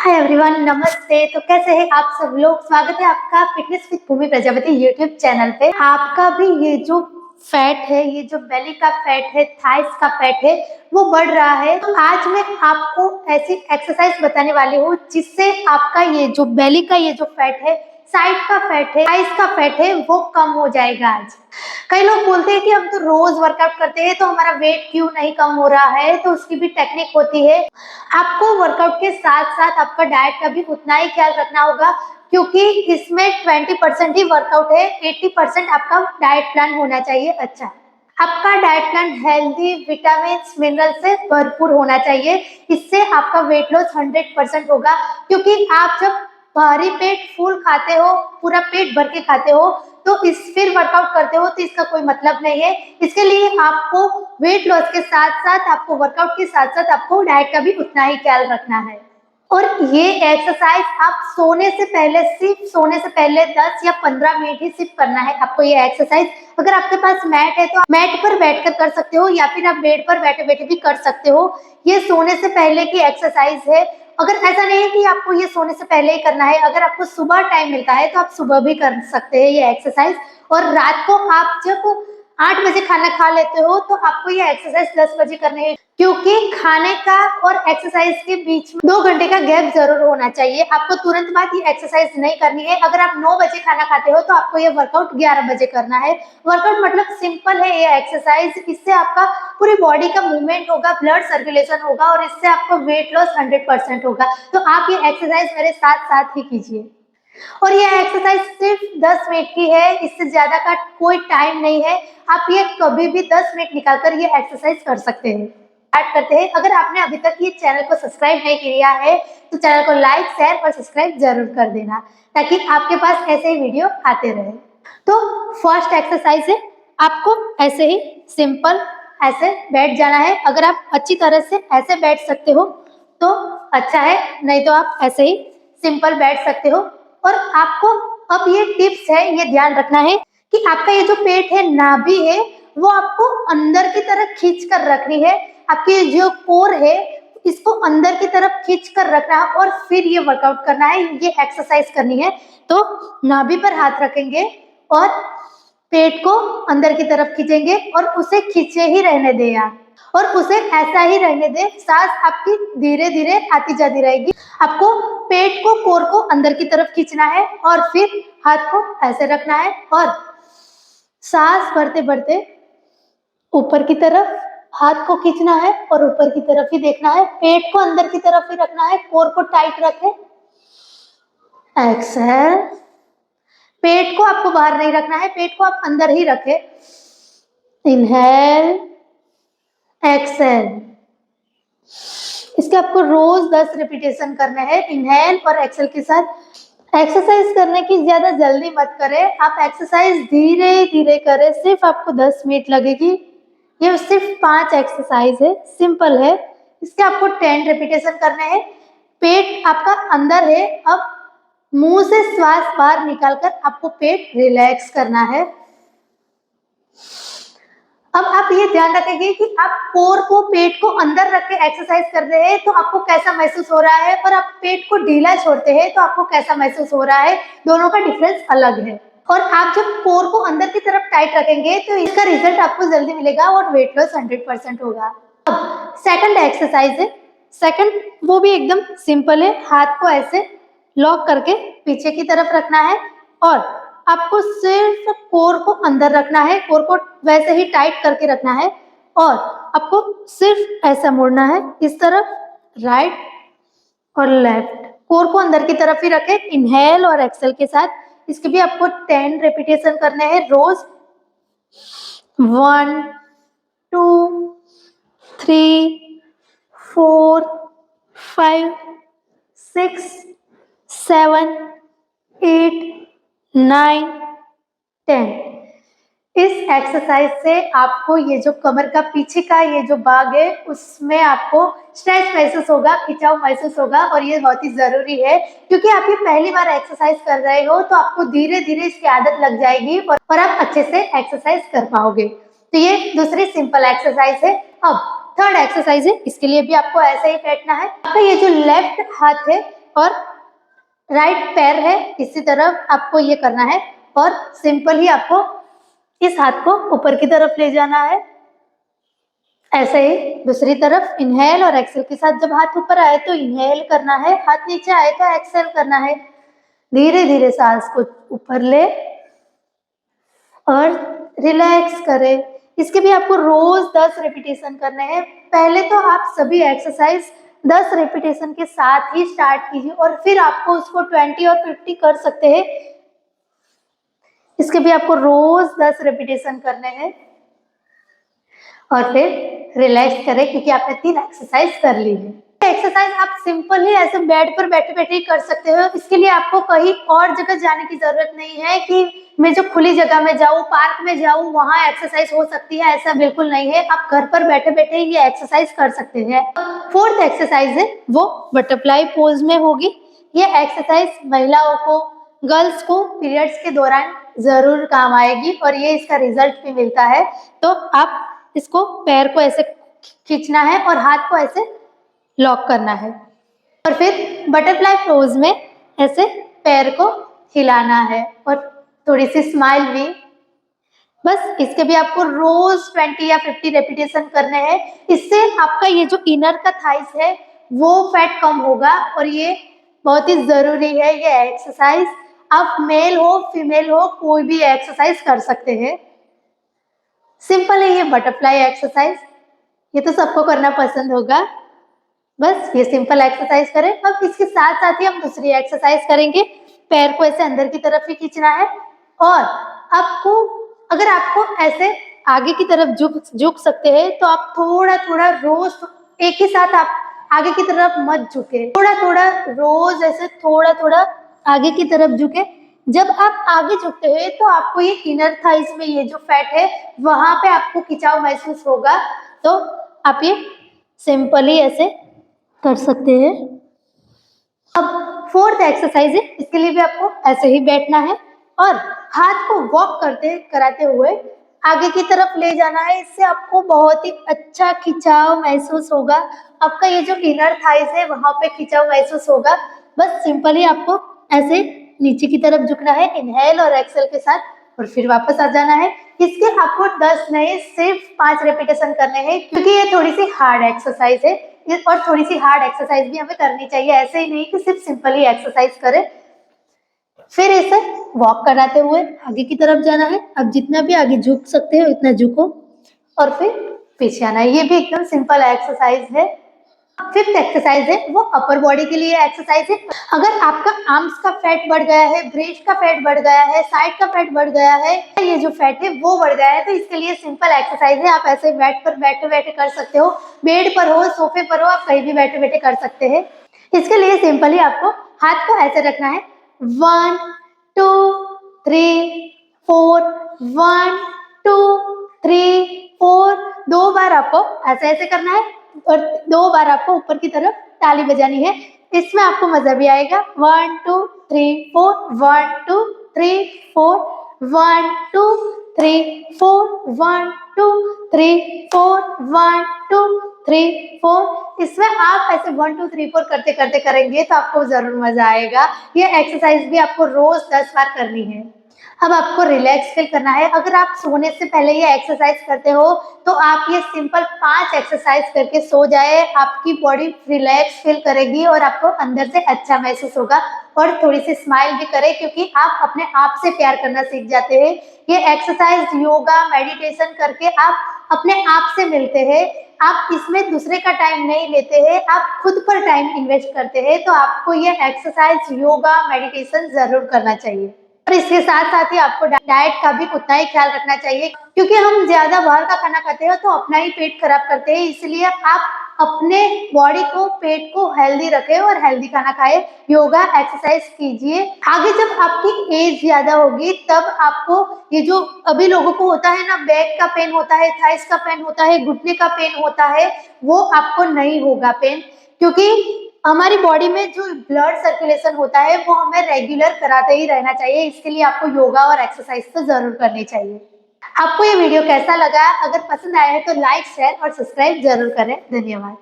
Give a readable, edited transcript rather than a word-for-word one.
Hi everyone, नमस्ते। तो कैसे हैं आप सब लोग। स्वागत है आपका fitness with Bhumi Prajapati YouTube channel पे। आपका भी ये जो फैट है, ये जो बेली का फैट है, थाइस का फैट है, वो बढ़ रहा है। तो आज मैं आपको ऐसी एक्सरसाइज बताने वाली हूँ जिससे आपका ये जो बेली का ये जो फैट है, साइड का फैट है, थाइस का फैट है, वो कम हो जाएगा। आज कई लोग बोलते हैं कि हम तो रोज वर्कआउट करते हैं तो हमारा वेट क्यों नहीं कम हो रहा है। तो उसकी भी टेक्निक होती है। आपको वर्कआउट के साथ साथ आपका डाइट का भी उतना ही ख्याल रखना होगा, क्योंकि इसमें 20% ही वर्कआउट है, 80% आपका डाइट प्लान होना चाहिए। अच्छा, आपका diet plan healthy, vitamin, mineral से भरपूर होना चाहिए। इससे आपका वेट लॉस 100% होगा, क्योंकि आप जब भारी पेट फुल खाते हो, पूरा पेट भर के खाते हो, तो इस फिर वर्कआउट करते हो तो इसका कोई मतलब नहीं है। इसके लिए आपको वेट लॉस के साथ साथ आपको वर्कआउट के साथ साथ आपको डाइट का भी उतना ही ख्याल रखना है। और ये एक्सरसाइज आप सोने से पहले, सिर्फ सोने से पहले 10 या 15 मिनट ही सिर्फ करना है आपको ये एक्सरसाइज। अगर आपके पास मैट है तो आप मैट पर बैठकर कर सकते हो, या फिर आप बेड पर बैठे बैठे भी कर सकते हो। ये सोने से पहले की एक्सरसाइज है। अगर ऐसा नहीं है कि आपको ये सोने से पहले ही करना है, अगर आपको सुबह टाइम मिलता है तो आप सुबह भी कर सकते हैं ये एक्सरसाइज। और रात को आप जब 8 बजे खाना खा लेते हो तो आपको ये एक्सरसाइज 10 बजे करनी है, क्योंकि खाने का और एक्सरसाइज के बीच में 2 घंटे का गैप जरूर होना चाहिए। आपको तुरंत बाद ये एक्सरसाइज नहीं करनी है। अगर आप 9 बजे खाना खाते हो तो आपको ये वर्कआउट 11 बजे करना है। वर्कआउट मतलब सिंपल है ये एक्सरसाइज। इससे आपका पूरी बॉडी का मूवमेंट होगा, ब्लड सर्कुलेशन होगा, और इससे आपको वेट लॉस 100% होगा। तो आप ये एक्सरसाइज मेरे साथ साथ ही कीजिए। और ये एक्सरसाइज सिर्फ 10 मिनट की है, इससे ज्यादा का कोई टाइम नहीं है। आप ये कभी भी 10 मिनट निकालकर ये एक्सरसाइज कर सकते हैं। स्टार्ट करते हैं। अगर आपने अभी तक ये चैनल को सब्सक्राइब नहीं किया है तो चैनल को लाइक, शेयर और सब्सक्राइब जरूर कर देना, ताकि आपके पास ऐसे ही वीडियो आते रहे। तो फर्स्ट एक्सरसाइज है, आपको ऐसे ही सिंपल ऐसे बैठ जाना है। अगर आप अच्छी तरह से ऐसे बैठ सकते हो तो अच्छा है, नहीं तो आप ऐसे ही सिंपल बैठ सकते हो। और आपको अब ये टिप्स है, ये ध्यान रखना है कि आपका ये जो पेट है, नाभि है, वो आपको अंदर की तरफ खींच कर रखनी है। आपकी जो कोर है, इसको अंदर की तरफ खींच कर रखना है और फिर ये वर्कआउट करना है, ये एक्सरसाइज करनी है। तो नाभि पर हाथ रखेंगे और पेट को अंदर की तरफ खींचेंगे और उसे खींचे ही रहने दें आप, और उसे ऐसा ही रहने दें। सांस आपकी धीरे धीरे आती जाती रहेगी। आपको पेट को, कोर को अंदर की तरफ खींचना है और फिर हाथ को ऐसे रखना है और सांस भरते भरते ऊपर की तरफ हाथ को खींचना है और ऊपर की तरफ ही देखना है। पेट को अंदर की तरफ ही रखना है, कोर को टाइट रखें। एक्सहेल। पेट को आपको बाहर नहीं रखना है, पेट को आप अंदर ही रखें। Inhale, exhale. इसके आपको रोज 10 रिपीटेशन करने हैं, इनहेल और एक्सहेल के साथ। एक्सरसाइज करने की ज्यादा जल्दी मत करें, आप एक्सरसाइज धीरे धीरे करें। सिर्फ आपको 10 मिनट लगेगी। ये सिर्फ 5 एक्सरसाइज है, सिंपल है। इसके आपको 10 रिपीटेशन करने हैं। पेट आपका अंदर है, अब मुंह से श्वास बाहर निकालकर आपको पेट रिलैक्स करना है। अब आप ये ध्यान रखेंगे कि आप कोर को, पेट को अंदर रख के एक्सरसाइज कर रहे हैं तो आपको कैसा महसूस हो रहा है, और आप पेट को ढीला छोड़ते हैं तो आपको कैसा महसूस हो रहा है। दोनों का डिफरेंस अलग है। और आप जब कोर को अंदर की तरफ टाइट रखेंगे तो इसका रिजल्ट आपको जल्दी मिलेगा और वेट लॉस 100% होगा। अब सेकंड एक्सरसाइज है। सेकंड वो भी एकदम सिंपल है। हाथ को ऐसे लॉक करके पीछे की तरफ रखना है और आपको सिर्फ कोर को अंदर रखना है, कोर को वैसे ही टाइट करके रखना है और आपको सिर्फ ऐसा मोड़ना है, इस तरफ राइट और लेफ्ट। कोर को अंदर की तरफ ही रखें, इनहेल और एक्सहेल के साथ। इसके भी आपको 10 रिपीटेशन करने हैं रोज। 1 2 3 4 5 6 7 8 9 10। इस एक्सरसाइज से आपको ये जो कमर का पीछे का ये जो भाग है, उसमें आपको स्ट्रेच महसूस होगा, खिंचाव महसूस होगा, और ये बहुत ही जरूरी है, क्योंकि आप ये पहली बार एक्सरसाइज कर रहे हो तो आपको धीरे धीरे इसकी आदत लग जाएगी और आप अच्छे से एक्सरसाइज कर पाओगे। तो ये दूसरी सिंपल एक्सरसाइज है। अब थर्ड एक्सरसाइज है, इसके लिए भी आपको ऐसे ही बैठना है। आपका ये जो लेफ्ट हाथ है, और राइट पैर है इसी तरफ आपको ये करना है और सिंपल ही आपको इस हाथ को ऊपर की तरफ ले जाना है। ऐसे ही दूसरी तरफ इनहेल और एक्सेल के साथ जब हाथ ऊपर आए तो इनहेल करना है, हाथ नीचे आए तो एक्सेल करना है। धीरे धीरे सांस को ऊपर ले और रिलैक्स करें। इसके भी आपको रोज 10 रेपिटेशन करने हैं। पहले तो आप सभी एक्सरसाइज 10 रेपिटेशन के साथ ही स्टार्ट कीजिए और फिर आपको उसको 20 और 50 कर सकते हैं। इसके भी आपको रोज 10 रेपिटेशन करने हैं और फिर रिलैक्स करें क्योंकि आपने 3 एक्सरसाइज कर ली है। एक्सरसाइज आप सिंपल ही ऐसे बेड पर बैठे बैठे ही कर सकते हो। इसके लिए आपको कहीं और जगह जाने की जरूरत नहीं है कि मैं जो खुली जगह में जाऊं, पार्क में जाऊं, वहां एक्सरसाइज हो सकती है, ऐसा बिल्कुल नहीं है। आप घर पर बैठे बैठे ये एक्सरसाइज कर सकते हैं। फोर्थ एक्सरसाइज है वो बटरफ्लाई पोज में होगी। ये एक्सरसाइज महिलाओं को, गर्ल्स को पीरियड्स के दौरान जरूर काम आएगी और ये इसका रिजल्ट भी मिलता है। तो आप इसको पैर को ऐसे खींचना है और हाथ को ऐसे लॉक करना है और फिर बटरफ्लाई पोज में ऐसे पैर को हिलाना है और थोड़ी सी स्माइल भी। बस इसके भी आपको रोज 20 या 50 रेपिटेशन करने हैं। इससे आपका ये जो इनर का थाइस है वो फैट कम होगा और ये बहुत ही जरूरी है। ये एक्सरसाइज आप मेल हो फीमेल हो कोई भी एक्सरसाइज कर सकते हैं। सिंपल है ये बटरफ्लाई एक्सरसाइज, ये तो सबको करना पसंद होगा। बस ये सिंपल एक्सरसाइज करें। अब इसके साथ साथ ही हम दूसरी एक्सरसाइज करेंगे। पैर को ऐसे अंदर की तरफ ही खींचना है और आपको, अगर आपको ऐसे आगे की तरफ झुक सकते हैं तो आप थोड़ा थोड़ा रोज एक ही साथ आप आगे की तरफ मत झुके, थोड़ा थोड़ा रोज ऐसे थोड़ा थोड़ा आगे की तरफ झुके। जब आप आगे झुकते हैं तो आपको ये इनर थाइस में ये जो फैट है वहां पे आपको खिंचाव महसूस होगा। तो आप ये सिंपली ऐसे कर सकते हैं। अब फोर्थ एक्सरसाइज है, इसके लिए भी आपको ऐसे ही बैठना है और हाथ को वॉक कराते हुए आगे की तरफ ले जाना है। इससे आपको बहुत ही अच्छा खिंचाव महसूस होगा। आपका ये जो इनर थाइस है वहां पे खिंचाव महसूस होगा। बस सिंपली आपको ऐसे नीचे की तरफ झुकना है इनहेल और एक्सेल के साथ और फिर वापस आ जाना है। इसके आपको 10 नहीं सिर्फ 5 रेपिटेशन करने हैं क्योंकि ये थोड़ी सी हार्ड एक्सरसाइज है और थोड़ी सी हार्ड एक्सरसाइज भी हमें करनी चाहिए। ऐसे ही नहीं कि सिर्फ सिंपली एक्सरसाइज करें। फिर इसे वॉक कराते हुए आगे की तरफ जाना है। अब जितना भी आगे झुक सकते हो इतना झुको और फिर पीछे आना है। ये भी एकदम सिंपल एक्सरसाइज है। फिफ्थ एक्सरसाइज है वो अपर बॉडी के लिए एक्सरसाइज है। अगर आपका आर्म्स का फैट बढ़ गया है, ब्रेस्ट का फैट बढ़ गया है, साइड का फैट बढ़ गया है, ये जो फैट है वो बढ़ गया है तो इसके लिए सिंपल एक्सरसाइज है। आप ऐसे बेड पर बैठे बैठे कर सकते हो, बेड पर हो, सोफे पर हो, आप कहीं भी बैठे बैठे कर सकते हैं। इसके लिए सिंपली आपको हाथ को ऐसे रखना है 1 2 3 4 1 2 3 4। 2 बार आपको ऐसे ऐसे करना है और 2 बार आपको ऊपर की तरफ ताली बजानी है। इसमें आपको मजा भी आएगा। 1 2 3 4 1 2 3 4 1 2 3 4 1 2 3 4 1 2 3 4। इसमें आप ऐसे 1 2 3 4 करते करते करेंगे तो आपको जरूर मजा आएगा। ये एक्सरसाइज भी आपको रोज 10 बार करनी है। अब आपको रिलैक्स फील करना है। अगर आप सोने से पहले ये एक्सरसाइज करते हो तो आप ये सिंपल 5 एक्सरसाइज करके सो जाए। आपकी बॉडी रिलैक्स फील करेगी और आपको अंदर से अच्छा महसूस होगा और थोड़ी सी स्माइल भी करें क्योंकि आप अपने आप से प्यार करना सीख जाते हैं। ये एक्सरसाइज, योगा, मेडिटेशन करके आप अपने आप से मिलते हैं। आप इसमें दूसरे का टाइम नहीं लेते हैं, आप खुद पर टाइम इन्वेस्ट करते हैं। तो आपको ये एक्सरसाइज, योगा, मेडिटेशन जरूर करना चाहिए और इसके साथ साथ ही आपको डाइट का भी उतना ही ख्याल रखना चाहिए क्योंकि हम ज्यादा बाहर का खाना खाते हैं तो अपना ही पेट खराब करते हैं। इसलिए आप अपने बॉडी को, पेट को हेल्दी रखें और हेल्दी खाना खाएं, योगा, एक्सरसाइज कीजिए। आगे जब आपकी एज ज्यादा होगी तब आपको ये जो अभी लोगों को होता है ना, बैक का पेन होता है, थाइस का पेन होता है, घुटने का पेन होता है, वो आपको नहीं होगा पेन क्योंकि हमारी बॉडी में जो ब्लड सर्कुलेशन होता है वो हमें रेगुलर कराते ही रहना चाहिए। इसके लिए आपको योगा और एक्सरसाइज तो जरूर करनी चाहिए। आपको ये वीडियो कैसा लगा? अगर पसंद आया है तो लाइक, शेयर और सब्सक्राइब जरूर करें। धन्यवाद।